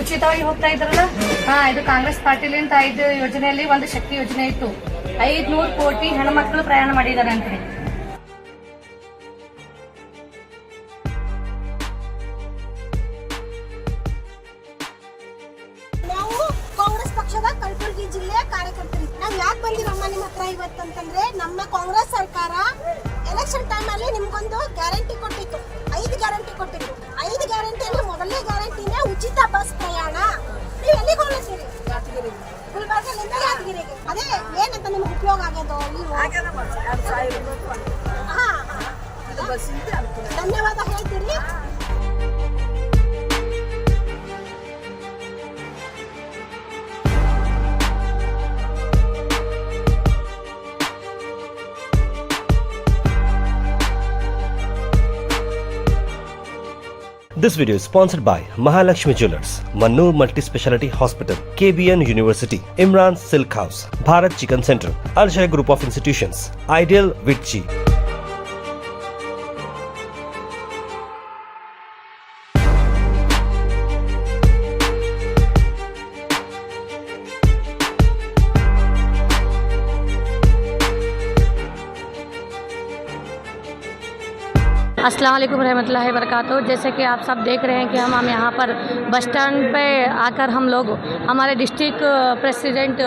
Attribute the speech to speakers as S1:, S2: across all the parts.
S1: ಉಚಿತವಾಗಿ ಹೋಗ್ತಾ ಇದ್ರಲ್ಲ. ಇದು ಕಾಂಗ್ರೆಸ್ ಪಾರ್ಟಿಲಿಂದ 5 ಯೋಜನೆಯಲ್ಲಿ ಒಂದು ಶಕ್ತಿ ಯೋಜನೆ ಇತ್ತು. 500 ಕೋಟಿ ಹೆಣ್ಮಕ್ಳು ಪ್ರಯಾಣ ಮಾಡಿದ್ದಾರೆ ಅಂತ.
S2: ಕಲಬುರಗಿ ಜಿಲ್ಲೆಯ ಕಾರ್ಯಕರ್ತರು ನಾವು ಯಾಕೆ ಬಂದಿರಮ್ಮ ನಿಮ್ಮ ಹತ್ರ ಇವತ್ತಂತಂದ್ರೆ, ನಮ್ಮ ಕಾಂಗ್ರೆಸ್ ಸರ್ಕಾರ ಎಲೆಕ್ಷನ್ ಟೈಮ್ ಅಲ್ಲಿ ನಿಮ್ಗೊಂದು ಗ್ಯಾರಂಟಿ ಕೊಟ್ಟಿತ್ತು, 5 ಗ್ಯಾರಂಟಿ ಕೊಟ್ಟಿತ್ತು. 5 ಗ್ಯಾರಂಟಿಯಲ್ಲಿ ಮೊದಲನೇ ಗ್ಯಾರಂಟಿನೇ ಉಚಿತ ಬಸ್ ಪ್ರಯಾಣ. ನೀವು ಎಲ್ಲಿಗೆ ಹೋಗ್ತೀರಿ? ಗುಲ್ಬರ್ಗದಿಂದ ಯಾದಗಿರಿಗೆ. ಅದೇ ಏನಂತ ನಿಮ್ಗೆ ಉಪಯೋಗ ಆಗೋದು? ಧನ್ಯವಾದ ಹೇಳ್ತೀರಿ.
S3: This video is sponsored by Mahalakshmi Jewelers, Mannur Multi-Speciality Hospital, KBN University, Imran Silk House, Bharat Chicken Center, Al Shaya Group of Institutions, Ideal Vitchi.
S1: अस्सलाम वालेकुम रहमतुल्लाहि वबरकातुहू। जैसे कि आप सब देख रहे हैं कि हम यहाँ पर बस स्टैंड पे आकर हम लोग हमारे डिस्ट्रिक्ट प्रेसिडेंट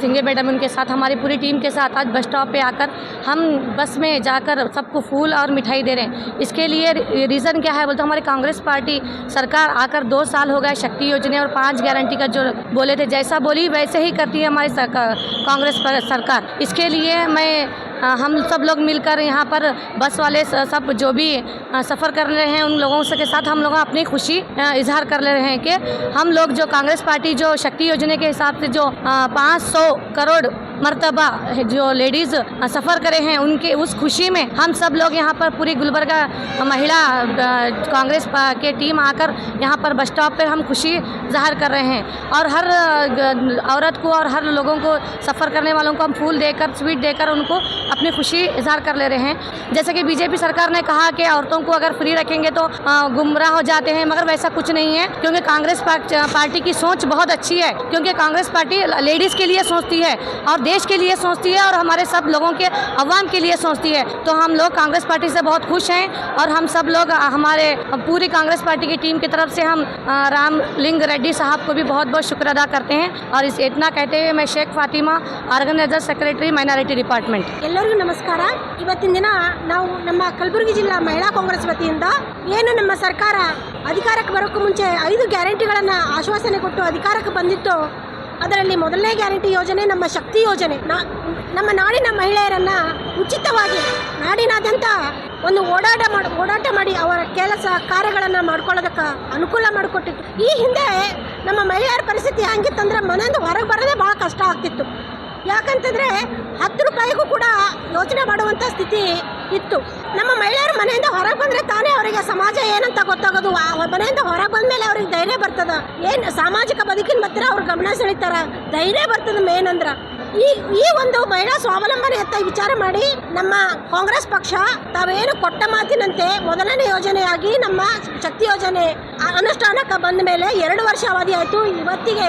S1: सिंगे मैडम उनके साथ हमारी पूरी टीम के साथ आज बस स्टॉप पे आकर हम बस में जाकर सबको फूल और मिठाई दे रहे हैं। इसके लिए रीज़न क्या है बोलते, हमारी कांग्रेस पार्टी सरकार आकर 2 साल हो गए। शक्ति योजना और 5 गारंटी का जो बोले थे, जैसा बोली वैसे ही करती है हमारी कांग्रेस सरकार। इसके लिए हम सब लोग मिलकर यहाँ पर बस वाले सब जो भी सफ़र कर रहे हैं उन लोगों के साथ हम लोग अपनी खुशी इजहार कर ले रहे हैं कि हम लोग जो कांग्रेस पार्टी जो शक्ति योजना के हिसाब से जो 500 करोड़ मरतबा जो लेडीज़ सफ़र करे हैं उनके उस खुशी में हम सब लोग यहाँ पर पूरी गुलबर्गा महिला कांग्रेस के टीम आकर यहाँ पर बस स्टॉप पर हम खुशी ज़ाहिर कर रहे हैं। और हर औरत को और हर लोगों को सफ़र करने वालों को हम फूल देकर स्वीट देकर उनको अपनी खुशी इजहार कर ले रहे हैं। जैसे कि बीजेपी सरकार ने कहा कि औरतों को अगर फ्री रखेंगे तो गुमराह हो जाते हैं, मगर वैसा कुछ नहीं है, क्योंकि कांग्रेस पार्टी की सोच बहुत अच्छी है। क्योंकि कांग्रेस पार्टी लेडीज़ के लिए सोचती है और देश के लिए सोचती है और हमारे सब लोगों के अवाम के लिए सोचती है। तो हम लोग कांग्रेस पार्टी से बहुत खुश हैं और हम सब लोग हमारे पूरी कांग्रेस पार्टी की टीम की तरफ से हम रामलिंग रेड्डी साहब को भी बहुत बहुत शुक्र अदा करते हैं। और इतना कहते हुए मैं Sheikh Fatima, organiser secretary minority department.
S2: ಎಲ್ಲರಿಗೂ ನಮಸ್ಕಾರ. ಇವತ್ತಿನ ದಿನ ನಾವು ನಮ್ಮ ಕಲಬುರಗಿ ಜಿಲ್ಲಾ ಮಹಿಳಾ ಕಾಂಗ್ರೆಸ್ ವತಿಯಿಂದ ಏನು ನಮ್ಮ ಸರ್ಕಾರ ಅಧಿಕಾರಕ್ಕೆ ಬರೋಕ್ಕೂ ಮುಂಚೆ 5 ಗ್ಯಾರಂಟಿಗಳನ್ನು ಆಶ್ವಾಸನೆ ಕೊಟ್ಟು ಅಧಿಕಾರಕ್ಕೆ ಬಂದಿತ್ತು. ಅದರಲ್ಲಿ ಮೊದಲನೇ ಗ್ಯಾರಂಟಿ ಯೋಜನೆ ನಮ್ಮ ಶಕ್ತಿ ಯೋಜನೆ. ನಮ್ಮ ನಾಡಿನ ಮಹಿಳೆಯರನ್ನು ಉಚಿತವಾಗಿ ನಾಡಿನಾದ್ಯಂತ ಒಂದು ಓಡಾಟ ಮಾಡಿ ಅವರ ಕೆಲಸ ಕಾರ್ಯಗಳನ್ನು ಮಾಡ್ಕೊಳ್ಳೋದಕ್ಕೆ ಅನುಕೂಲ ಮಾಡಿಕೊಟ್ಟಿತ್ತು. ಈ ಹಿಂದೆ ನಮ್ಮ ಮಹಿಳೆಯರ ಪರಿಸ್ಥಿತಿ ಹೆಂಗಿತ್ತಂದರೆ ಮನೆಯಿಂದ ಹೊರಗೆ ಬರೋದೇ ಭಾಳ ಕಷ್ಟ ಆಗ್ತಿತ್ತು. ಯಾಕಂತಂದರೆ 10 ರೂಪಾಯಿಗೂ ಕೂಡ ಯೋಚನೆ ಮಾಡುವಂಥ ಸ್ಥಿತಿ ಇತ್ತು. ನಮ್ಮ ಮಹಿಳೆಯರು ಮನೆಯಿಂದ ಹೊರಗೆ ಬಂದರೆ ತಾನೇ ಅವರಿಗೆ ಸಮಾಜ ಏನಂತ ಗೊತ್ತಾಗೋದು. ಮನೆಯಿಂದ ಹೊರಗೆ ಬಂದ ಮೇಲೆ ಅವ್ರಿಗೆ ಧೈರ್ಯ ಬರ್ತದೆ, ಏನು ಸಾಮಾಜಿಕ ಬದುಕಿನ ಹತ್ತಿರ ಅವ್ರ ಗಮನ ಸೆಳೀತಾರೆ, ಧೈರ್ಯ ಬರ್ತದೆ. ಮೇನ್ ಅಂದ್ರೆ ಈ ಒಂದು ಮಹಿಳಾ ಸ್ವಾವಲಂಬನೆಯತ್ತ ವಿಚಾರ ಮಾಡಿ ನಮ್ಮ ಕಾಂಗ್ರೆಸ್ ಪಕ್ಷ ತಾವೇನು ಕೊಟ್ಟ ಮಾತಿನಂತೆ ಮೊದಲನೇ ಯೋಜನೆಯಾಗಿ ನಮ್ಮ ಶಕ್ತಿ ಯೋಜನೆ ಅನುಷ್ಠಾನಕ್ಕೆ ಬಂದ ಮೇಲೆ 2 ವರ್ಷ ಅವಧಿ ಆಯಿತು. ಇವತ್ತಿಗೆ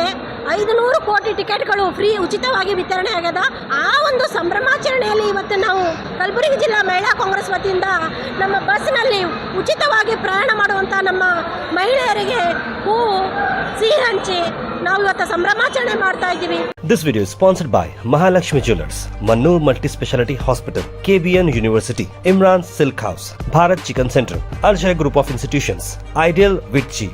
S2: 500 ಕೋಟಿ ಟಿಕೆಟ್ಗಳು ಫ್ರೀ ಉಚಿತವಾಗಿ ವಿತರಣೆ ಆಗ್ಯದ. ಆ ಒಂದು ಸಂಭ್ರಮಾಚರಣೆಯಲ್ಲಿ ಇವತ್ತು ನಾವು ಕಲಬುರಗಿ ಜಿಲ್ಲಾ ಮಹಿಳಾ ಕಾಂಗ್ರೆಸ್ ವತಿಯಿಂದ ನಮ್ಮ ಬಸ್ನಲ್ಲಿ ಉಚಿತವಾಗಿ ಪ್ರಯಾಣ ಮಾಡುವಂಥ ನಮ್ಮ ಮಹಿಳೆಯರಿಗೆ ಹೂವು ಸಿಹಿ ಹಂಚಿ ನಾವು ಇವತ್ತು ಸಂಭ್ರಮಾಚರಣೆ ಮಾಡ್ತಾ ಇದ್ದೀವಿ.
S3: This video is sponsored by Mahalakshmi Jewelers, Mannur Multi-Speciality Hospital, KBN University, Imran Silk House, Bharat Chicken Center, Al Shaya Group of Institutions, Ideal Vitchi.